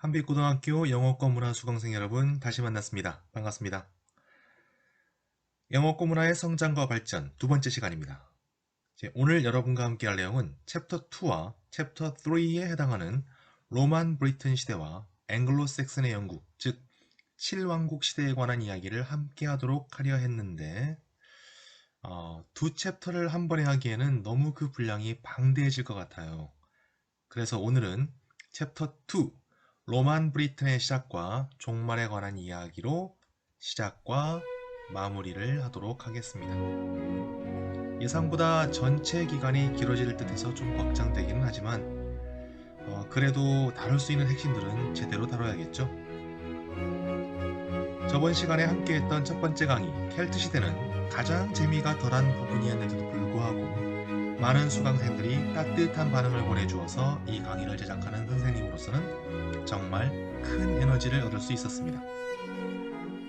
한빛고등학교 영어과 문화 수강생 여러분 다시 만났습니다. 반갑습니다. 영어과 문화의 성장과 발전 두 번째 시간입니다. 오늘 여러분과 함께 할 내용은 챕터 2와 챕터 3에 해당하는 로만 브리튼 시대와 앵글로색슨의 영국, 즉 7왕국 시대에 관한 이야기를 함께 하도록 하려 했는데 두 챕터를 한 번에 하기에는 너무 그 분량이 방대해질 것 같아요. 그래서 오늘은 챕터 2, 로만 브리튼의 시작과 종말에 관한 이야기로 시작과 마무리를 하도록 하겠습니다. 예상보다 전체 기간이 길어질 듯해서 좀 걱정되기는 하지만 그래도 다룰 수 있는 핵심들은 제대로 다뤄야겠죠. 저번 시간에 함께했던 첫 번째 강의 켈트 시대는 가장 재미가 덜한 부분이었는데도 불구하고 많은 수강생들이 따뜻한 반응을 보내주어서 이 강의를 제작하는 선생님으로서는 정말 큰 에너지를 얻을 수 있었습니다.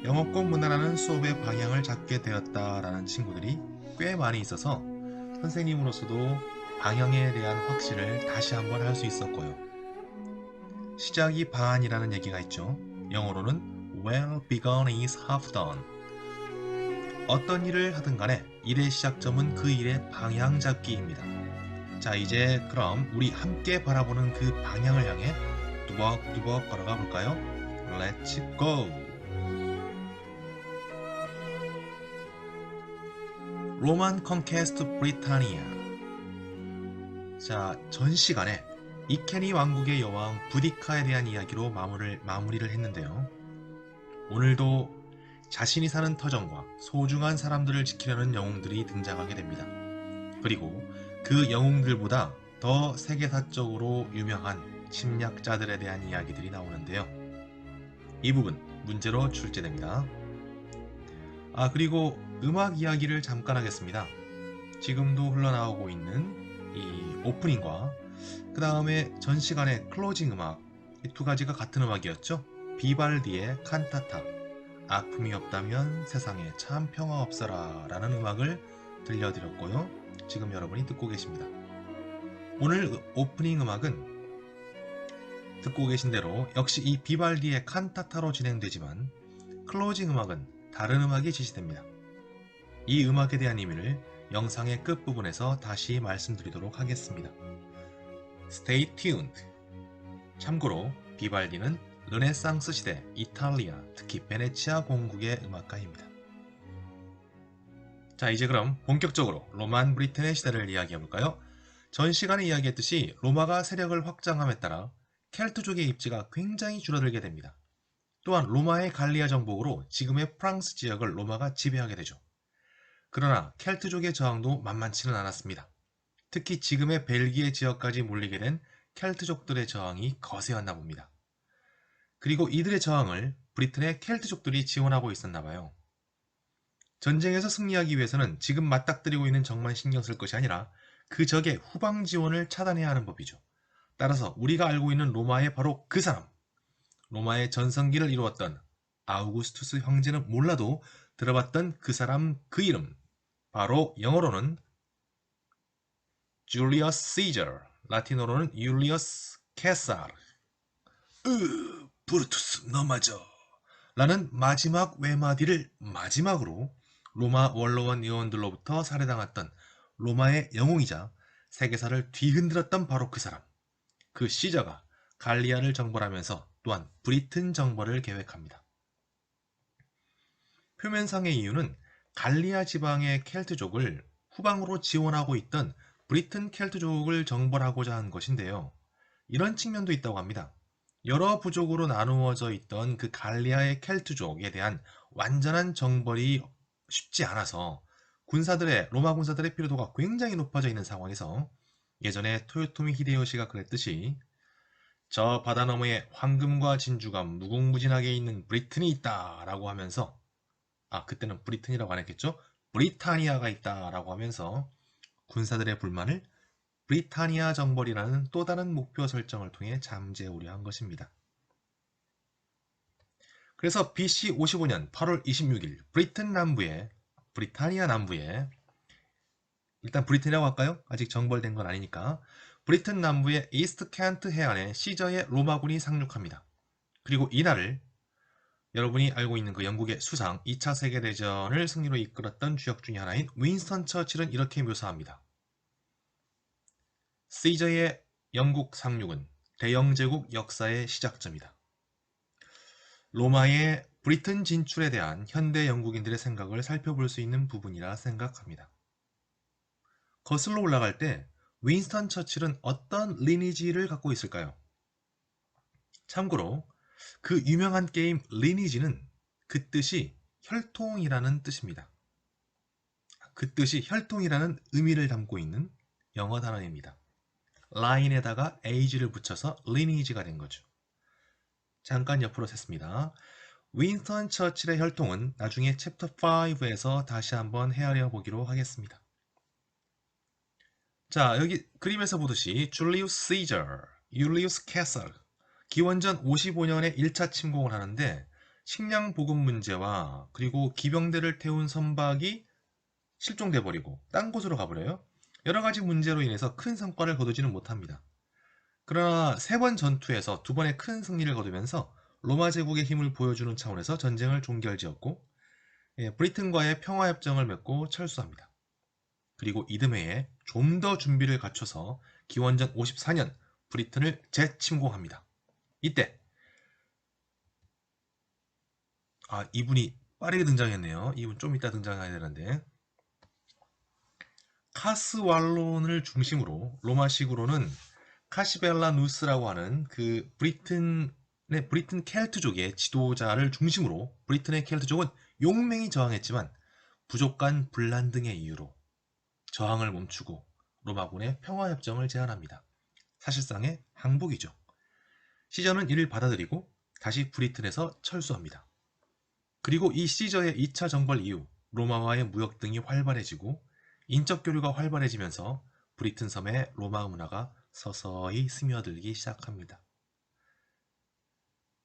영어권 문화라는 수업의 방향을 잡게 되었다라는 친구들이 꽤 많이 있어서 선생님으로서도 방향에 대한 확신을 다시 한번 할 수 있었고요. 시작이 반이라는 얘기가 있죠. 영어로는 Well begun is half done. 어떤 일을 하든 간에 일의 시작점은 그 일의 방향 잡기입니다. 자, 이제 그럼 우리 함께 바라보는 그 방향을 향해 뚜벅뚜벅 걸어가 볼까요? Let's go! 로만 컨퀘스트 브리타니아. 자, 전 시간에 이케니 왕국의 여왕 부디카에 대한 이야기로 마무리를 했는데요. 오늘도 자신이 사는 터전과 소중한 사람들을 지키려는 영웅들이 등장하게 됩니다. 그리고 그 영웅들보다 더 세계사적으로 유명한 침략자들에 대한 이야기들이 나오는데요. 이 부분 문제로 출제됩니다. 그리고 음악 이야기를 잠깐 하겠습니다. 지금도 흘러나오고 있는 이 오프닝과 그 다음에 전 시간의 클로징 음악, 이 두 가지가 같은 음악이었죠. 비발디의 칸타타, 아픔이 없다면 세상에 참 평화 없어라 라는 음악을 들려드렸고요. 지금 여러분이 듣고 계십니다. 오늘 오프닝 음악은 듣고 계신 대로 역시 이 비발디의 칸타타로 진행되지만 클로징 음악은 다른 음악이 제시됩니다. 이 음악에 대한 의미를 영상의 끝부분에서 다시 말씀드리도록 하겠습니다. Stay tuned. 참고로 비발디는 르네상스 시대 이탈리아, 특히 베네치아 공국의 음악가입니다. 자, 이제 그럼 본격적으로 로만 브리튼의 시대를 이야기해볼까요? 전 시간에 이야기했듯이 로마가 세력을 확장함에 따라 켈트족의 입지가 굉장히 줄어들게 됩니다. 또한 로마의 갈리아 정복으로 지금의 프랑스 지역을 로마가 지배하게 되죠. 그러나 켈트족의 저항도 만만치는 않았습니다. 특히 지금의 벨기에 지역까지 몰리게 된 켈트족들의 저항이 거세었나 봅니다. 그리고 이들의 저항을 브리튼의 켈트족들이 지원하고 있었나 봐요. 전쟁에서 승리하기 위해서는 지금 맞닥뜨리고 있는 적만 신경 쓸 것이 아니라 그 적의 후방 지원을 차단해야 하는 법이죠. 따라서 우리가 알고 있는 로마의 바로 그 사람, 로마의 전성기를 이루었던 아우구스투스 형제는 몰라도 들어봤던 그 사람 그 이름, 바로 영어로는 줄리어스 시저, 라틴어로는 율리어스 케사르. 브루투스 너 맞아 라는 마지막 외마디를 마지막으로 로마 원로원 의원들로부터 살해당했던 로마의 영웅이자 세계사를 뒤흔들었던 바로 그 사람, 그 시저가 갈리아를 정벌하면서 또한 브리튼 정벌을 계획합니다. 표면상의 이유는 갈리아 지방의 켈트족을 후방으로 지원하고 있던 브리튼 켈트족을 정벌하고자 한 것인데요. 이런 측면도 있다고 합니다. 여러 부족으로 나누어져 있던 그 갈리아의 켈트족에 대한 완전한 정벌이 쉽지 않아서 로마 군사들의 피로도가 굉장히 높아져 있는 상황에서 예전에 토요토미 히데요시가 그랬듯이 저 바다 너머에 황금과 진주가 무궁무진하게 있는 브리튼이 있다 라고 하면서 그때는 브리튼이라고 안 했겠죠? 브리타니아가 있다 라고 하면서 군사들의 불만을 브리타니아 정벌이라는 또 다른 목표 설정을 통해 잠재우려 한 것입니다. 그래서 BC 55년 8월 26일 브리타니아 남부에 일단 브리튼이라고 할까요? 아직 정벌된 건 아니니까 브리튼 남부의 이스트 켄트 해안에 시저의 로마군이 상륙합니다. 그리고 이날을 여러분이 알고 있는 그 영국의 수상 2차 세계대전을 승리로 이끌었던 주역 중의 하나인 윈스턴 처칠은 이렇게 묘사합니다. 시저의 영국 상륙은 대영제국 역사의 시작점이다. 로마의 브리튼 진출에 대한 현대 영국인들의 생각을 살펴볼 수 있는 부분이라 생각합니다. 거슬러 올라갈 때 윈스턴 처칠은 어떤 리니지를 갖고 있을까요? 참고로 그 유명한 게임 리니지는 그 뜻이 혈통이라는 뜻입니다. 그 뜻이 혈통이라는 의미를 담고 있는 영어 단어입니다. 라인에다가 age를 붙여서 lineage가 된 거죠. 잠깐 옆으로 샜습니다. 윈스턴 처칠의 혈통은 나중에 챕터 5에서 다시 한번 헤아려 보기로 하겠습니다. 자, 여기 그림에서 보듯이 줄리우스 시저, 율리우스 캐설, 기원전 55년에 1차 침공을 하는데 식량 보급 문제와 그리고 기병대를 태운 선박이 실종돼 버리고 딴 곳으로 가버려요. 여러 가지 문제로 인해서 큰 성과를 거두지는 못합니다. 그러나 세 번 전투에서 두 번의 큰 승리를 거두면서 로마 제국의 힘을 보여주는 차원에서 전쟁을 종결지었고 브리튼과의 평화협정을 맺고 철수합니다. 그리고 이듬해에 좀 더 준비를 갖춰서 기원전 54년 브리튼을 재침공합니다. 이때 이분이 빠르게 등장했네요. 이분 좀 이따 등장해야 되는데 카스왈론을 중심으로 로마식으로는 카시벨라누스라고 하는 그 브리튼 켈트족의 지도자를 중심으로 브리튼의 켈트족은 용맹히 저항했지만 부족한 분란 등의 이유로 저항을 멈추고 로마군의 평화협정을 제안합니다. 사실상의 항복이죠. 시저는 이를 받아들이고 다시 브리튼에서 철수합니다. 그리고 이 시저의 2차 정벌 이후 로마와의 무역 등이 활발해지고 인적 교류가 활발해지면서 브리튼 섬에 로마 문화가 서서히 스며들기 시작합니다.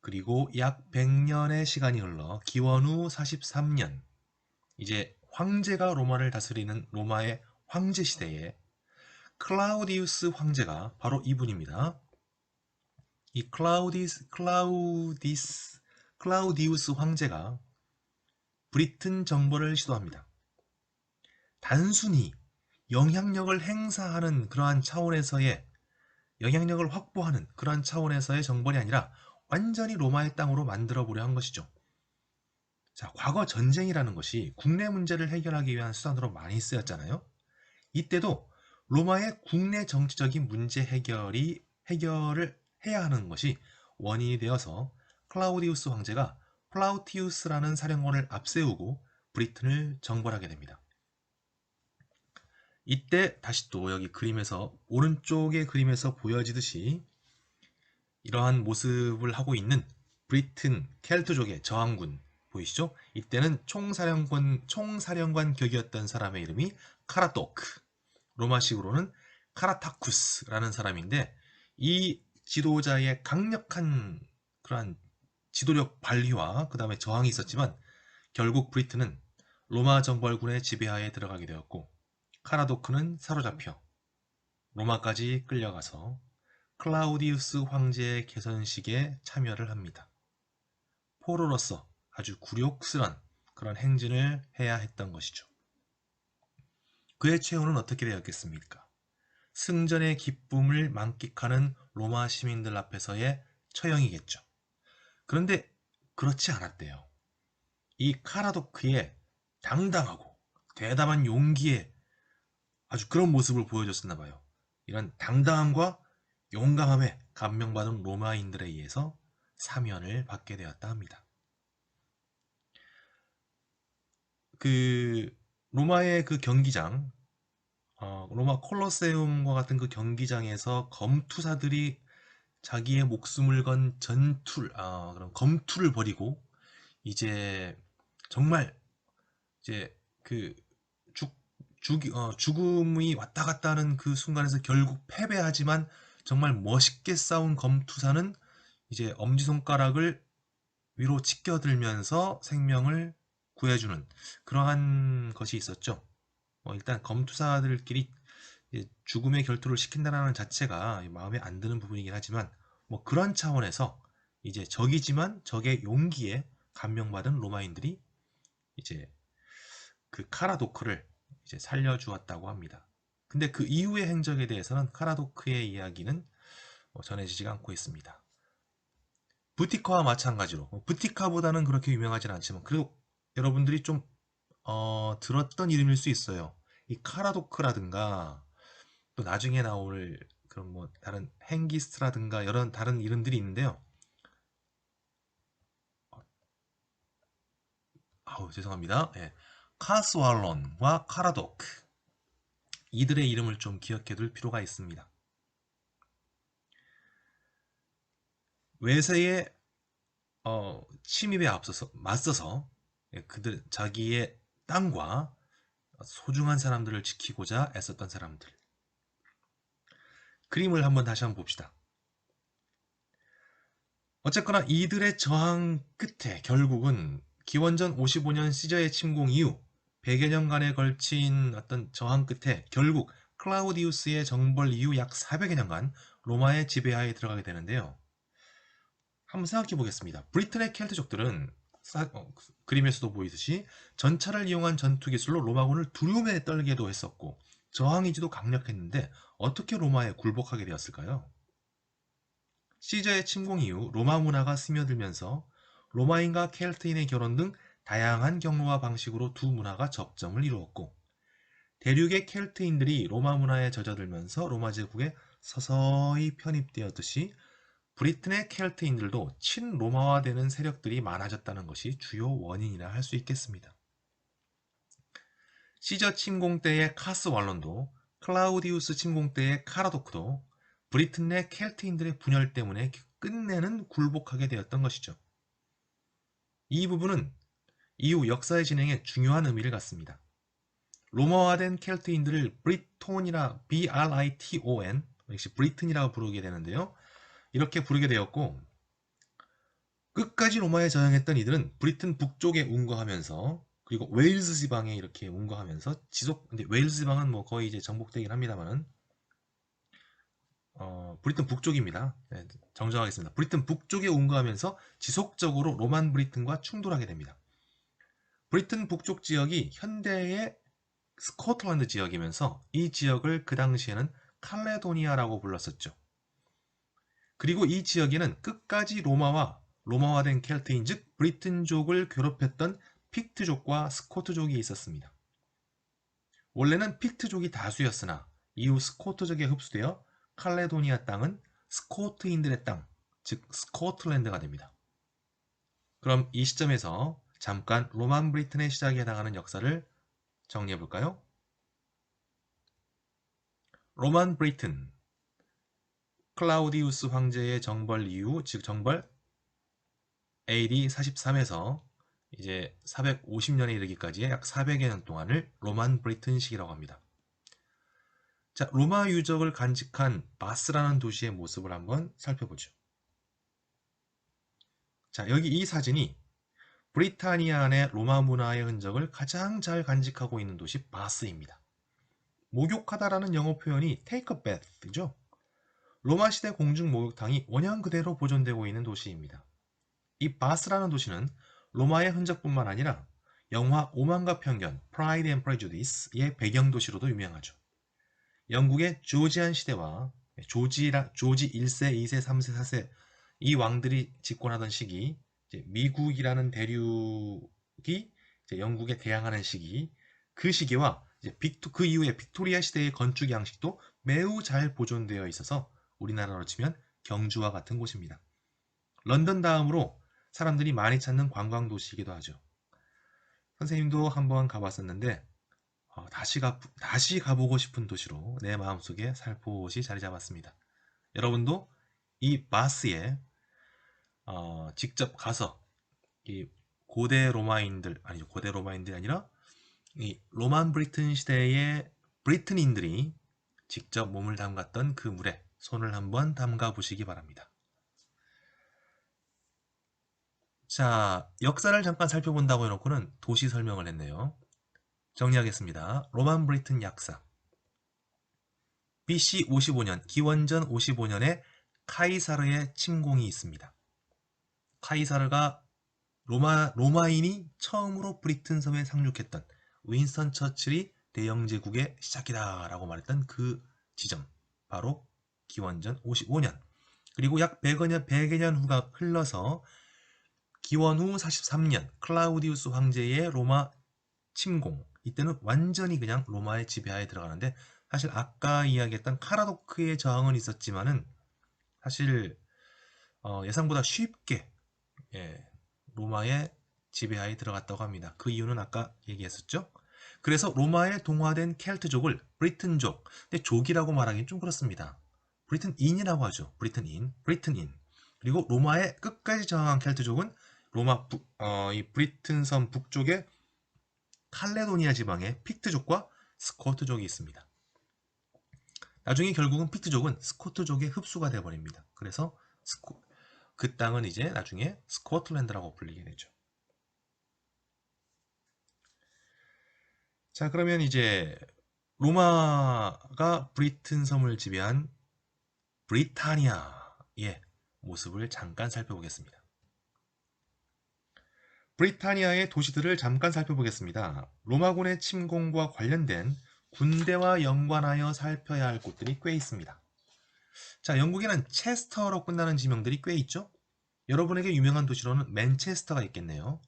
그리고 약 100년의 시간이 흘러 기원 후 43년 이제 황제가 로마를 다스리는 로마의 황제 시대에 클라우디우스 황제가 바로 이분입니다. 이 클라우디우스 황제가 브리튼 정벌을 시도합니다. 단순히 영향력을 행사하는 그러한 차원에서의 영향력을 확보하는 그러한 차원에서의 정벌이 아니라 완전히 로마의 땅으로 만들어 보려 한 것이죠. 자, 과거 전쟁이라는 것이 국내 문제를 해결하기 위한 수단으로 많이 쓰였잖아요. 이때도 로마의 국내 정치적인 문제 해결을 해야 하는 것이 원인이 되어서 클라우디우스 황제가 플라우티우스라는 사령관을 앞세우고 브리튼을 정벌하게 됩니다. 이때 다시 또 여기 그림에서 오른쪽의 그림에서 보여지듯이 이러한 모습을 하고 있는 브리튼 켈트족의 저항군 보이시죠? 이때는 총사령관 격이었던 사람의 이름이 카라토크, 로마식으로는 카라타쿠스라는 사람인데 이 지도자의 강력한 그러한 지도력 발휘와 그 다음에 저항이 있었지만 결국 브리튼은 로마 정벌군의 지배하에 들어가게 되었고 카라도크는 사로잡혀 로마까지 끌려가서 클라우디우스 황제의 개선식에 참여를 합니다. 포로로서 아주 굴욕스런 그런 행진을 해야 했던 것이죠. 그의 최후는 어떻게 되었겠습니까? 승전의 기쁨을 만끽하는 로마 시민들 앞에서의 처형이겠죠. 그런데 그렇지 않았대요. 이 카라도크의 당당하고 대담한 용기에 아주 그런 모습을 보여줬었나 봐요. 이런 당당함과 용감함에 감명받은 로마인들에 의해서 사면을 받게 되었다 합니다. 그 로마의 그 경기장, 로마 콜로세움과 같은 그 경기장에서 검투사들이 자기의 목숨을 건 그런 검투를 벌이고 이제 정말 이제 그 죽음이 왔다 갔다 하는 그 순간에서 결국 패배하지만 정말 멋있게 싸운 검투사는 이제 엄지손가락을 위로 치켜들면서 생명을 구해주는 그러한 것이 있었죠. 일단 검투사들끼리 죽음의 결투를 시킨다는 자체가 마음에 안 드는 부분이긴 하지만 그런 차원에서 이제 적이지만 적의 용기에 감명받은 로마인들이 이제 그 카라도크를 이제 살려주었다고 합니다. 근데 그 이후의 행적에 대해서는 카라도크의 이야기는 전해지지가 않고 있습니다. 부티카와 마찬가지로 부티카보다는 그렇게 유명하진 않지만 그래도 여러분들이 좀 들었던 이름일 수 있어요. 이 카라도크라든가 또 나중에 나올 그런 뭐 다른 행기스트라든가 이런 다른 이름들이 있는데요. 아우 죄송합니다. 예. 카스왈론과 카라도크 이들의 이름을 좀 기억해 둘 필요가 있습니다. 외세의 침입에 맞서서 그들 자기의 땅과 소중한 사람들을 지키고자 애썼던 사람들. 그림을 다시 한번 봅시다. 어쨌거나 이들의 저항 끝에 결국은 기원전 55년 시저의 침공 이후 100여 년간에 걸친 어떤 저항 끝에 결국 클라우디우스의 정벌 이후 약 400여 년간 로마의 지배하에 들어가게 되는데요. 한번 생각해 보겠습니다. 브리튼의 켈트족들은 그림에서도 보이듯이 전차를 이용한 전투 기술로 로마군을 두려움에 떨게도 했었고 저항의지도 강력했는데 어떻게 로마에 굴복하게 되었을까요? 시저의 침공 이후 로마 문화가 스며들면서 로마인과 켈트인의 결혼 등 다양한 경로와 방식으로 두 문화가 접점을 이루었고 대륙의 켈트인들이 로마 문화에 젖어들면서 로마 제국에 서서히 편입되었듯이 브리튼의 켈트인들도 친로마화되는 세력들이 많아졌다는 것이 주요 원인이라 할 수 있겠습니다. 시저 침공 때의 카스왈론도 클라우디우스 침공 때의 카라도크도 브리튼 내 켈트인들의 분열 때문에 끝내는 굴복하게 되었던 것이죠. 이 부분은 이후 역사의 진행에 중요한 의미를 갖습니다. 로마화된 켈트인들을 브리톤이라 B-R-I-T-O-N 역시 브리튼이라고 부르게 되는데요. 이렇게 부르게 되었고 끝까지 로마에 저항했던 이들은 브리튼 북쪽에 운거하면서 그리고 웨일즈 지방에 이렇게 운거하면서 근데 웨일즈 지방은 뭐 거의 이제 정복되긴 합니다만은 브리튼 북쪽입니다. 네, 정정하겠습니다. 브리튼 북쪽에 운거하면서 지속적으로 로만 브리튼과 충돌하게 됩니다. 브리튼 북쪽 지역이 현대의 스코틀랜드 지역이면서 이 지역을 그 당시에는 칼레도니아라고 불렀었죠. 그리고 이 지역에는 끝까지 로마화된 켈트인 즉 브리튼족을 괴롭혔던 픽트족과 스코트족이 있었습니다. 원래는 픽트족이 다수였으나 이후 스코트족에 흡수되어 칼레도니아 땅은 스코트인들의 땅, 즉 스코틀랜드가 됩니다. 그럼 이 시점에서 잠깐 로만 브리튼의 시작에 해당하는 역사를 정리해 볼까요? 로만 브리튼 클라우디우스 황제의 정벌 이후, 즉 정벌 AD 43에서 이제 450년에 이르기까지의 약 400여 년 동안을 로만 브리튼 시기라고 합니다. 자, 로마 유적을 간직한 바스라는 도시의 모습을 한번 살펴보죠. 자, 여기 이 사진이 브리타니아 안의 로마 문화의 흔적을 가장 잘 간직하고 있는 도시 바스입니다. 목욕하다라는 영어 표현이 take a bath죠. 로마 시대 공중 목욕탕이 원형 그대로 보존되고 있는 도시입니다. 이 바스라는 도시는 로마의 흔적뿐만 아니라 영화 오만과 편견 (Pride and Prejudice의 배경 도시로도 유명하죠. 영국의 조지안 시대와 조지 1세, 2세, 3세, 4세 이 왕들이 집권하던 시기, 미국이라는 대륙이 영국에 대항하는 시기, 그 시기와 그 이후에 빅토리아 시대의 건축 양식도 매우 잘 보존되어 있어서 우리나라로 치면 경주와 같은 곳입니다. 런던 다음으로 사람들이 많이 찾는 관광 도시이기도 하죠. 선생님도 한번 가봤었는데 다시 가보고 싶은 도시로 내 마음속에 살포시 자리 잡았습니다. 여러분도 이 바스에 직접 가서 이 고대 로마인들이 아니라 이 로만 브리튼 시대의 브리튼인들이 직접 몸을 담갔던 그 물에 손을 한번 담가 보시기 바랍니다. 자, 역사를 잠깐 살펴본다고 해놓고는 도시 설명을 했네요. 정리하겠습니다. 로만 브리튼 약사. BC 55년, 기원전 55년에 카이사르의 침공이 있습니다. 카이사르가 로마인이 처음으로 브리튼 섬에 상륙했던 윈스턴 처칠이 대영 제국의 시작이다 라고 말했던 그 지점, 바로 기원전 55년, 그리고 약 100여 년 후가 흘러서 기원 후 43년 클라우디우스 황제의 로마 침공, 이때는 완전히 그냥 로마의 지배하에 들어가는데, 사실 아까 이야기했던 카라도크의 저항은 있었지만은 사실 예상보다 쉽게, 예, 로마의 지배하에 들어갔다고 합니다. 그 이유는 아까 얘기했었죠. 그래서 로마에 동화된 켈트족을 브리튼족, 근데 족이라고 말하기는 좀 그렇습니다. 브리튼인이라고 하죠. 브리튼인. 그리고 로마에 끝까지 저항한 켈트족은 이 브리튼 섬 북쪽에 칼레도니아 지방에 픽트족과 스코트족이 있습니다. 나중에 결국은 픽트족은 스코트족의 흡수가 되어버립니다. 그래서 그 땅은 이제 나중에 스코틀랜드라고 불리게 되죠. 자, 그러면 이제 로마가 브리튼 섬을 지배한 브리타니아의 모습을 잠깐 살펴보겠습니다. 브리타니아의 도시들을 잠깐 살펴보겠습니다. 로마군의 침공과 관련된 군대와 연관하여 살펴야 할 곳들이 꽤 있습니다. 자, 영국에는 체스터로 끝나는 지명들이 꽤 있죠? 여러분에게 유명한 도시로는 맨체스터가 있겠네요.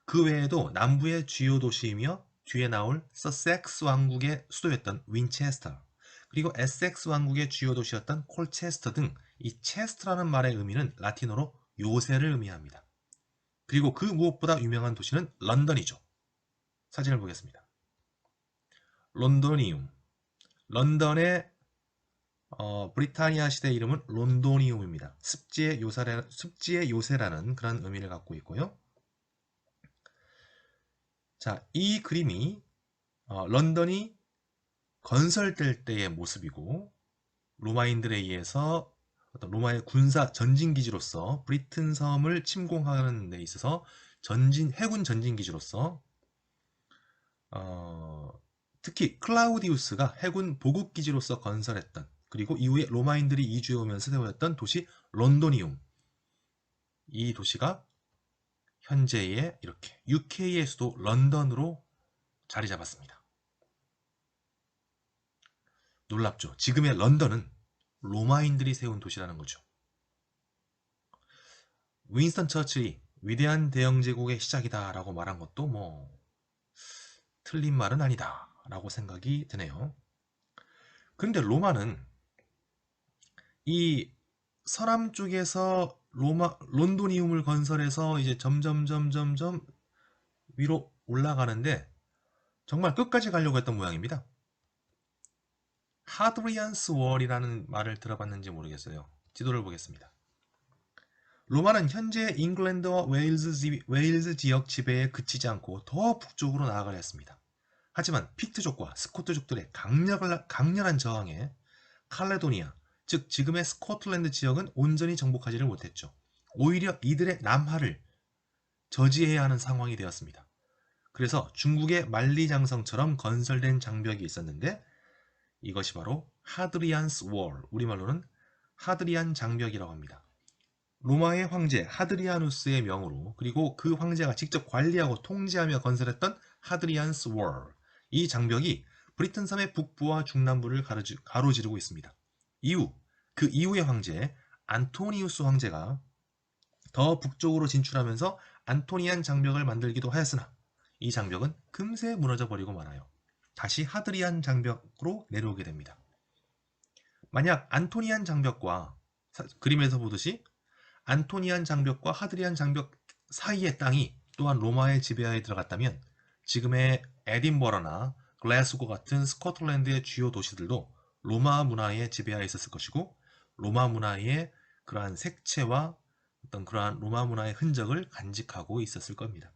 그 외에도 남부의 주요 도시이며 뒤에 나올 서섹스 왕국의 수도였던 윈체스터, 그리고 에섹스 왕국의 주요 도시였던 콜체스터 등, 이 체스터라는 말의 의미는 라틴어로 요새를 의미합니다. 그리고 그 무엇보다 유명한 도시는 런던이죠. 사진을 보겠습니다. 론도니움. 런던의 브리타니아 시대 이름은 론도니움입니다. 습지의 요새라는 그런 의미를 갖고 있고요. 자, 이 그림이 런던이 건설될 때의 모습이고, 로마인들에 의해서 어떤 로마의 군사 전진 기지로서 브리튼 섬을 침공하는 데 있어서 해군 전진 기지로서 특히 클라우디우스가 해군 보급 기지로서 건설했던, 그리고 이후에 로마인들이 이주해 오면서 세웠던 도시 론도니움, 이 도시가 현재의 이렇게 UK의 수도 런던으로 자리 잡았습니다. 놀랍죠? 지금의 런던은 로마인들이 세운 도시라는 거죠. 윈스턴 처칠이 위대한 대영 제국의 시작이다 라고 말한 것도 뭐 틀린 말은 아니다 라고 생각이 드네요. 그런데 로마는 이 서남 쪽에서 론도니움을 건설해서 이제 점점 위로 올라가는데 정말 끝까지 가려고 했던 모양입니다. 하드리안스 월이라는 말을 들어봤는지 모르겠어요. 지도를 보겠습니다. 로마는 현재 잉글랜드와 웨일즈 지역 지배에 그치지 않고 더 북쪽으로 나아가려 했습니다. 하지만 픽트족과 스코트족들의 강렬한 저항에 칼레도니아, 즉 지금의 스코틀랜드 지역은 온전히 정복하지를 못했죠. 오히려 이들의 남하를 저지해야 하는 상황이 되었습니다. 그래서 중국의 만리장성처럼 건설된 장벽이 있었는데, 이것이 바로 하드리안스 월, 우리말로는 하드리안 장벽이라고 합니다. 로마의 황제 하드리아누스의 명으로, 그리고 그 황제가 직접 관리하고 통제하며 건설했던 하드리안스 월, 이 장벽이 브리튼 섬의 북부와 중남부를 가로지르고 있습니다. 그 이후의 황제 안토니우스 황제가 더 북쪽으로 진출하면서 안토니안 장벽을 만들기도 하였으나 이 장벽은 금세 무너져 버리고 말아요. 다시 하드리안 장벽으로 내려오게 됩니다. 만약 안토니안 장벽과, 그림에서 보듯이 안토니안 장벽과 하드리안 장벽 사이의 땅이 또한 로마의 지배하에 들어갔다면 지금의 에딘버러나 글래스고 같은 스코틀랜드의 주요 도시들도 로마 문화의 지배하에 있었을 것이고, 로마 문화의 그러한 색채와 어떤 그러한 로마 문화의 흔적을 간직하고 있을 겁니다.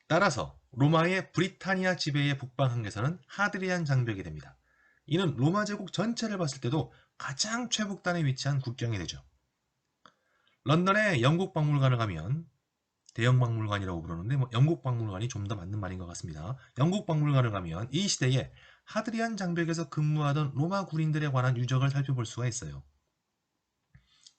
따라서 로마의 브리타니아 지배의 북방 한계선은 하드리안 장벽이 됩니다. 이는 로마 제국 전체를 봤을 때도 가장 최북단에 위치한 국경이 되죠. 런던의 영국 박물관을 가면, 대영 박물관이라고 부르는데 영국 박물관이 좀 더 맞는 말인 것 같습니다. 영국 박물관을 가면 이 시대에 하드리안 장벽에서 근무하던 로마 군인들에 관한 유적을 살펴볼 수가 있어요.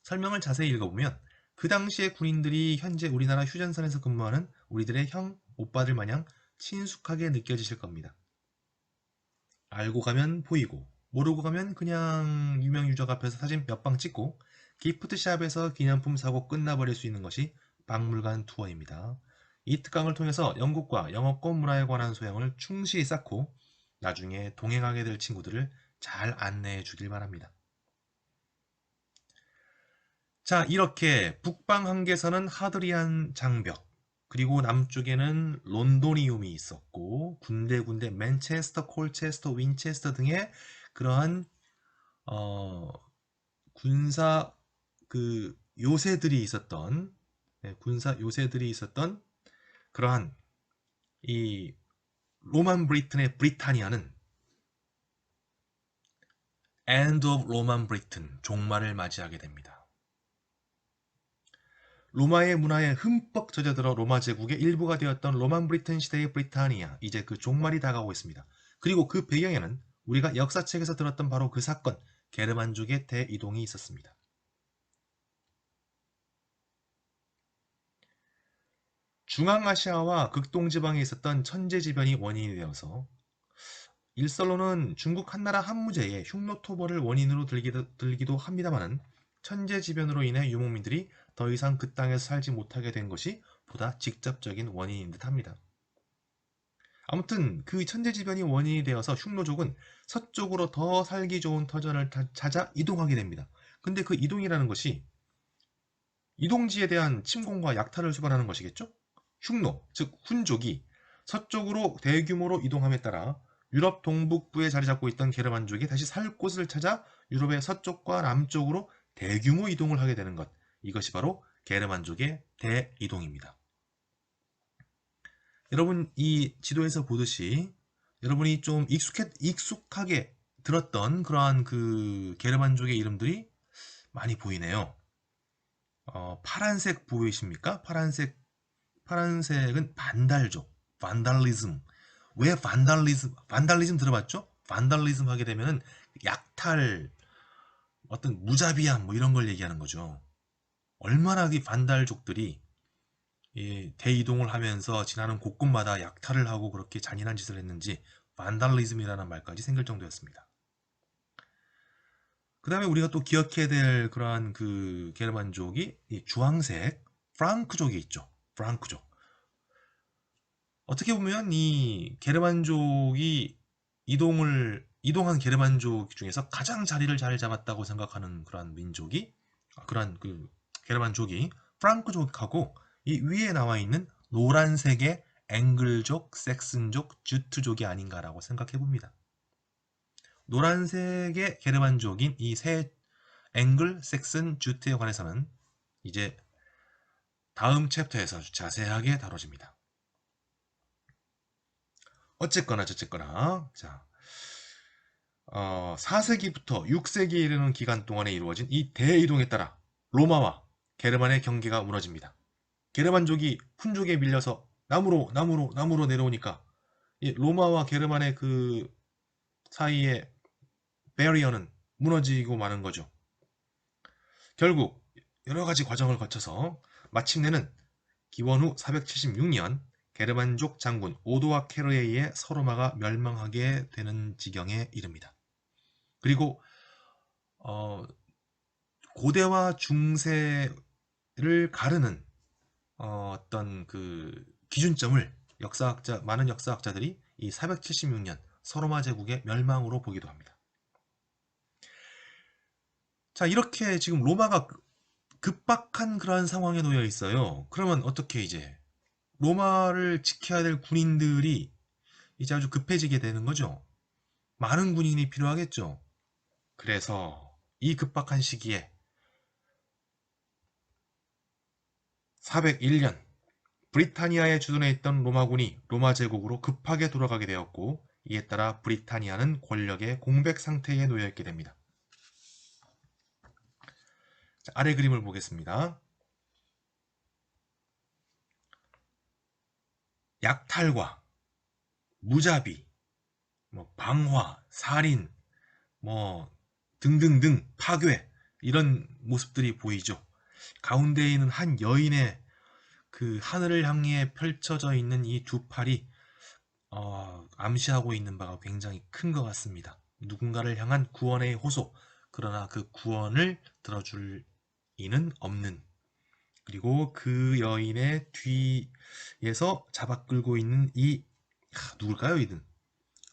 설명을 자세히 읽어보면 그 당시의 군인들이 현재 우리나라 휴전선에서 근무하는 우리들의 형, 오빠들 마냥 친숙하게 느껴지실 겁니다. 알고 가면 보이고 모르고 가면 그냥 유명 유적 앞에서 사진 몇 방 찍고 기프트샵에서 기념품 사고 끝나버릴 수 있는 것이 박물관 투어입니다. 이 특강을 통해서 영국과 영어권 문화에 관한 소양을 충실히 쌓고 나중에 동행하게 될 친구들을 잘 안내해 주길 바랍니다. 자, 이렇게 북방 한계선은 하드리안 장벽, 그리고 남쪽에는 론도니움이 있었고 군데군데 맨체스터, 콜체스터, 윈체스터 등의 그러한 군사 요새들이 있었던, 군사 요새들이 있었던 그러한 이 로만 브리튼의 브리타니아는 End of Roman Britain, 종말을 맞이하게 됩니다. 로마의 문화에 흠뻑 젖어들어 로마 제국의 일부가 되었던 로만 브리튼 시대의 브리타니아, 이제 그 종말이 다가오고 있습니다. 그리고 그 배경에는 우리가 역사책에서 들었던 바로 그 사건, 게르만족의 대이동이 있었습니다. 중앙아시아와 극동지방에 있었던 천재지변이 원인이 되어서 일설로는 중국 한나라 한무제의 흉노토벌을 원인으로 들기도 합니다마는 천재지변으로 인해 유목민들이 더 이상 그 땅에서 살지 못하게 된 것이 보다 직접적인 원인인 듯합니다. 아무튼 그 천재지변이 원인이 되어서 흉노족은 서쪽으로 더 살기 좋은 터전을 찾아 이동하게 됩니다. 근데 그 이동이라는 것이 이동지에 대한 침공과 약탈을 수반하는 것이겠죠? 흉노, 즉 훈족이 서쪽으로 대규모로 이동함에 따라 유럽 동북부에 자리 잡고 있던 게르만족이 다시 살 곳을 찾아 유럽의 서쪽과 남쪽으로 대규모 이동을 하게 되는 것, 이것이 바로 게르만족의 대이동입니다. 여러분, 이 지도에서 보듯이 여러분이 좀 익숙하게 들었던 그러한 그 게르만족의 이름들이 많이 보이네요. 파란색 보이십니까? 파란색은 반달족, 반달리즘. 왜 반달리즘 들어봤죠? 반달리즘 하게 되면은 약탈, 어떤 무자비함 뭐 이런 걸 얘기하는 거죠. 얼마나 이 반달족들이 대이동을 하면서 지나는 곳곳마다 약탈을 하고 그렇게 잔인한 짓을 했는지 반달리즘이라는 말까지 생길 정도였습니다. 그 다음에 우리가 또 기억해야 될 그러한 그 게르만족이 이 주황색 프랑크족이 있죠. 프랑크족. 어떻게 보면 이 게르만족이 이동한 게르만족 중에서 가장 자리를 잘 잡았다고 생각하는 그러한 민족이, 그러한 그 게르만족이 프랑크족하고 이 위에 나와 있는 노란색의 앵글족, 섹슨족, 주트족이 아닌가라고 생각해 봅니다. 노란색의 게르만족인 이 세 앵글, 섹슨, 주트에 관해서는 이제 다음 챕터에서 자세하게 다뤄집니다. 어쨌거나 저쨌거나 자, 4세기부터 6세기에 이르는 기간 동안에 이루어진 이 대이동에 따라 로마와 게르만의 경계가 무너집니다. 게르만족이 훈족에 밀려서 나무로 내려오니까 이 로마와 게르만의 그 사이의 베리어는 무너지고 마는 거죠. 결국 여러 가지 과정을 거쳐서 마침내는 기원 후 476년 게르만족 장군 오도아케르에 의해 서로마가 멸망하게 되는 지경에 이릅니다. 그리고 고대와 중세를 가르는 어떤 그 기준점을 많은 역사학자들이 이 476년 서로마 제국의 멸망으로 보기도 합니다. 자, 이렇게 지금 로마가 급박한 그러한 상황에 놓여 있어요. 그러면 어떻게 이제 로마를 지켜야 될 군인들이 이제 아주 급해지게 되는 거죠. 많은 군인이 필요하겠죠. 그래서 이 급박한 시기에 401년 브리타니아에 주둔해 있던 로마군이 로마 제국으로 급하게 돌아가게 되었고, 이에 따라 브리타니아는 권력의 공백 상태에 놓여 있게 됩니다. 자, 아래 그림을 보겠습니다. 약탈과 무자비, 방화, 살인, 등등등 파괴, 이런 모습들이 보이죠. 가운데에 있는 한 여인의 그 하늘을 향해 펼쳐져 있는 이 두 팔이 암시하고 있는 바가 굉장히 큰 것 같습니다. 누군가를 향한 구원의 호소, 그러나 그 구원을 들어줄 이는 없는, 그리고 그 여인의 뒤에서 잡아 끌고 있는 누굴까요, 이는?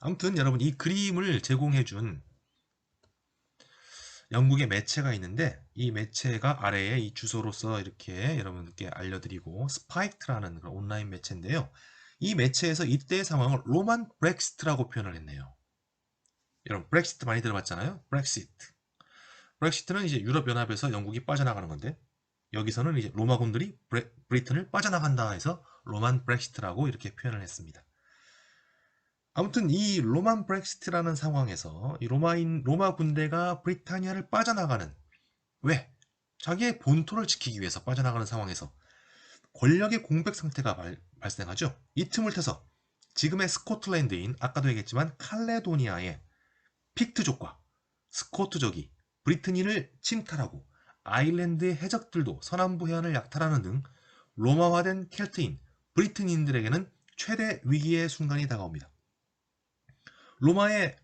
아무튼 여러분, 이 그림을 제공해준 영국의 매체가 있는데, 이 매체가 아래에 이 주소로서 이렇게 여러분께 알려드리고, 스파이크라는 그런 온라인 매체인데요. 이 매체에서 이때의 상황을 로만 브렉시트라고 표현을 했네요. 여러분, 브렉시트 많이 들어봤잖아요. 브렉시트는 이제 유럽연합에서 영국이 빠져나가는 건데, 여기서는 이제 로마군들이 브리튼을 빠져나간다 해서 로만 브렉시트라고 이렇게 표현을 했습니다. 아무튼 이 로만 브렉시트라는 상황에서 이 로마 군대가 브리타니아를 빠져나가는, 왜? 자기의 본토를 지키기 위해서 빠져나가는 상황에서 권력의 공백 상태가 발생하죠. 이 틈을 타서 지금의 스코틀랜드인, 아까도 얘기했지만 칼레도니아의 픽트족과 스코트족이 브리트니를 침탈하고 아일랜드의 해적들도 서남부 해안을 약탈하는 등 로마화된 켈트인 브리트니인들에게는 최대 위기의 순간이 다가옵니다. 로마에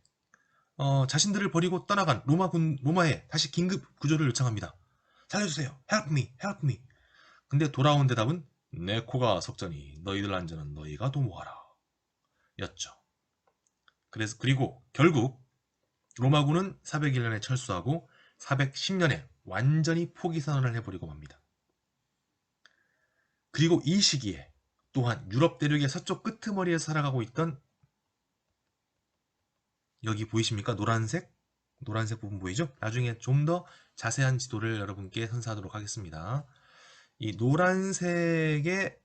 자신들을 버리고 떠나간 로마에 다시 긴급 구조를 요청합니다. 살려주세요. Help me, help me. 근데 돌아온 대답은 내 코가 석전이 너희들 안전은 너희가 도모하라 였죠. 그리고 결국 로마군은 401년에 철수하고 410년에 완전히 포기 선언을 해버리고 맙니다. 그리고 이 시기에 또한 유럽 대륙의 서쪽 끄트머리에 살아가고 있던, 여기 보이십니까? 노란색 부분 보이죠? 나중에 좀 더 자세한 지도를 여러분께 선사하도록 하겠습니다. 이 노란색에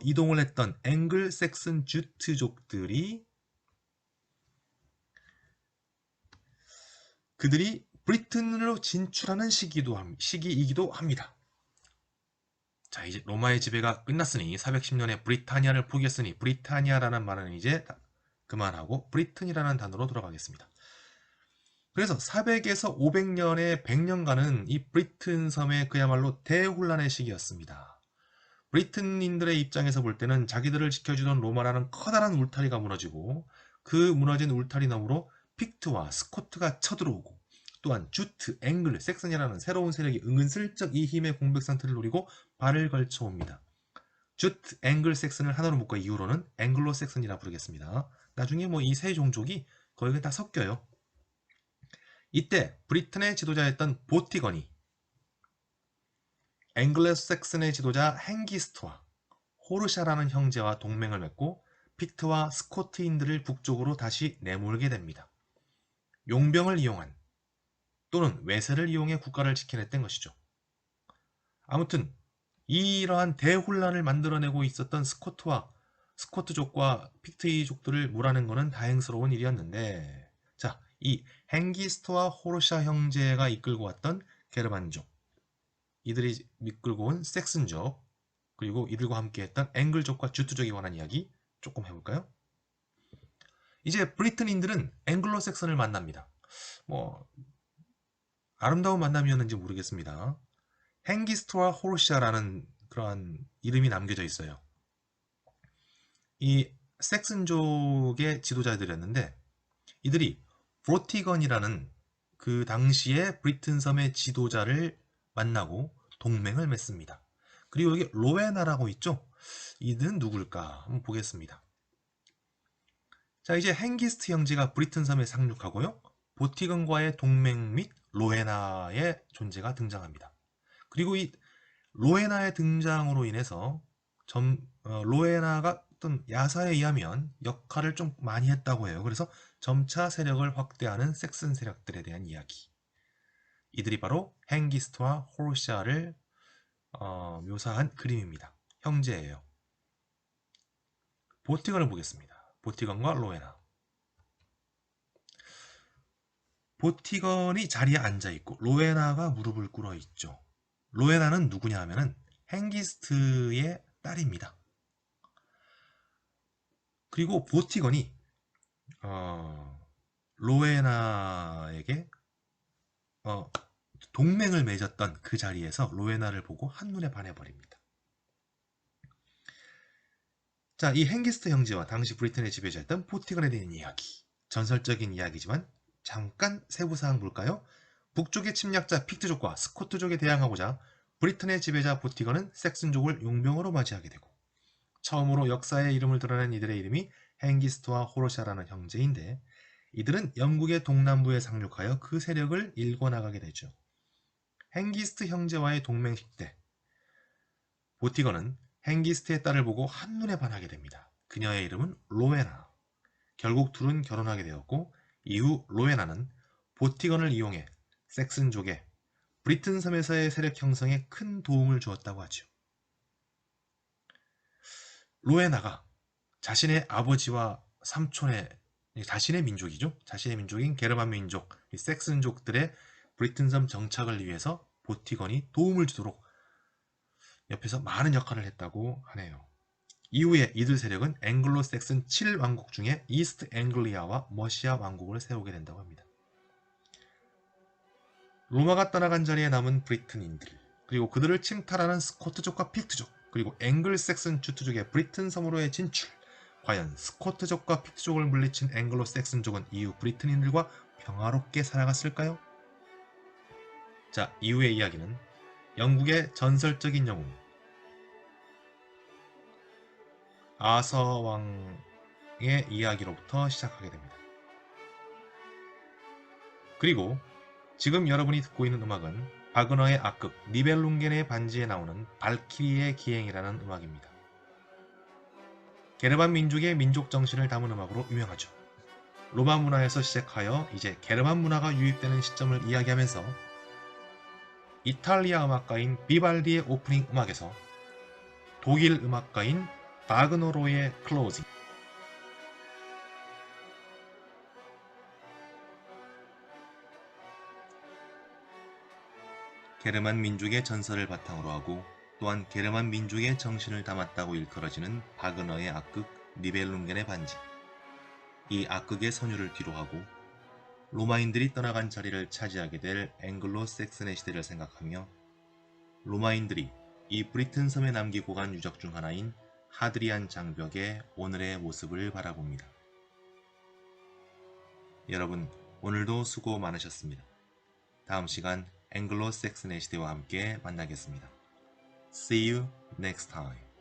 이동을 했던 앵글 섹슨 주트족들이, 그들이 브리튼으로 진출하는 시기이기도 합니다. 자, 이제 로마의 지배가 끝났으니 410년에 브리타니아를 포기했으니 브리타니아라는 말은 이제 그만하고 브리튼이라는 단어로 돌아가겠습니다. 그래서 400에서 500년의 100년간은 이 브리튼 섬의 그야말로 대혼란의 시기였습니다. 브리튼인들의 입장에서 볼 때는 자기들을 지켜주던 로마라는 커다란 울타리가 무너지고, 그 무너진 울타리 너머로 픽트와 스코트가 쳐들어오고, 또한 주트, 앵글, 섹슨이라는 새로운 세력이 은근슬쩍 이 힘의 공백 상태를 노리고 발을 걸쳐옵니다. 주트, 앵글, 섹슨을 하나로 묶어 이후로는 앵글로 섹슨이라 부르겠습니다. 나중에 이 세 종족이 거의 다 섞여요. 이때 브리튼의 지도자였던 보티건이 앵글로 섹슨의 지도자 헨기스트와 호르샤라는 형제와 동맹을 맺고 픽트와 스코트인들을 북쪽으로 다시 내몰게 됩니다. 용병을 이용한, 또는 외세를 이용해 국가를 지켜냈던 것이죠. 아무튼 이러한 대혼란을 만들어내고 있었던 스코트족과 픽트족들을 몰아낸 것은 다행스러운 일이었는데, 자, 이 헨기스트와 호르샤 형제가 이끌고 왔던 게르만족, 이들이 이끌고 온 섹슨족, 그리고 이들과 함께했던 앵글족과 주트족에 관한 이야기 조금 해볼까요? 이제 브리튼인들은 앵글로 섹슨을 만납니다. 아름다운 만남이었는지 모르겠습니다. 헨기스트와 호르샤라는 그러한 이름이 남겨져 있어요. 이 섹슨족의 지도자들이었는데, 이들이 브로티건이라는 그 당시에 브리튼 섬의 지도자를 만나고 동맹을 맺습니다. 그리고 여기 로웨나라고 있죠? 이들은 누굴까? 한번 보겠습니다. 자, 이제 헨기스트 형제가 브리튼 섬에 상륙하고요. 보티건과의 동맹 및 로웨나의 존재가 등장합니다. 그리고 이 로웨나의 등장으로 인해서 로웨나가 어떤 야사에 의하면 역할을 좀 많이 했다고 해요. 그래서 점차 세력을 확대하는 섹슨 세력들에 대한 이야기. 이들이 바로 헨기스트와 호르샤를 묘사한 그림입니다. 형제예요. 보티건을 보겠습니다. 보티건과 로웨나. 보티건이 자리에 앉아있고 로웨나가 무릎을 꿇어 있죠. 로웨나는 누구냐 하면은 헨기스트의 딸입니다. 그리고 보티건이 로웨나에게 동맹을 맺었던 그 자리에서 로에나를 보고 한눈에 반해버립니다. 자, 이 헨기스트 형제와 당시 브리튼의 지배자였던 포티건에 대한 이야기. 전설적인 이야기지만 잠깐 세부사항 볼까요? 북쪽의 침략자 픽트족과 스코트족에 대항하고자 브리튼의 지배자 포티건은 섹슨족을 용병으로 맞이하게 되고, 처음으로 역사에 이름을 드러낸 이들의 이름이 헨기스트와 호로샤라는 형제인데, 이들은 영국의 동남부에 상륙하여 그 세력을 일궈나가게 되죠. 헨기스트 형제와의 동맹식 때 보티건은 헨기스트의 딸을 보고 한눈에 반하게 됩니다. 그녀의 이름은 로웨나. 결국 둘은 결혼하게 되었고, 이후 로웨나는 보티건을 이용해 섹슨족의 브리튼 섬에서의 세력 형성에 큰 도움을 주었다고 하죠. 로웨나가 자신의 아버지와 삼촌의 자신의 민족이죠. 자신의 민족인 게르만 민족, 섹슨족들의 브리튼 섬 정착을 위해서 보티건이 도움을 주도록 옆에서 많은 역할을 했다고 하네요. 이후에 이들 세력은 앵글로 섹슨 7왕국 중에 이스트 앵글리아와 머시아 왕국을 세우게 된다고 합니다. 로마가 떠나간 자리에 남은 브리튼인들, 그리고 그들을 침탈하는 스코트족과 픽트족, 그리고 앵글 섹슨 주투족의 브리튼 섬으로의 진출. 과연 스코트족과 픽트족을 물리친 앵글로 섹슨족은 이후 브리튼인들과 평화롭게 살아갔을까요? 자, 이후의 이야기는 영국의 전설적인 영웅 아서 왕의 이야기로부터 시작하게 됩니다. 그리고 지금 여러분이 듣고 있는 음악은 바그너의 악극 니벨룽겐의 반지에 나오는 발키리의 기행이라는 음악입니다. 게르만 민족의 민족 정신을 담은 음악으로 유명하죠. 로마 문화에서 시작하여 이제 게르만 문화가 유입되는 시점을 이야기하면서 이탈리아 음악가인 비발디의 오프닝 음악에서 독일 음악가인 바그너로의 클로징, 게르만 민족의 전설을 바탕으로 하고 또한 게르만 민족의 정신을 담았다고 일컬어지는 바그너의 악극 니벨룽겐의 반지. 이 악극의 선율을 뒤로하고 로마인들이 떠나간 자리를 차지하게 될 앵글로 섹슨의 시대를 생각하며 로마인들이 이 브리튼 섬에 남기고 간 유적 중 하나인 하드리안 장벽의 오늘의 모습을 바라봅니다. 여러분, 오늘도 수고 많으셨습니다. 다음 시간 앵글로 섹슨의 시대와 함께 만나겠습니다. See you next time.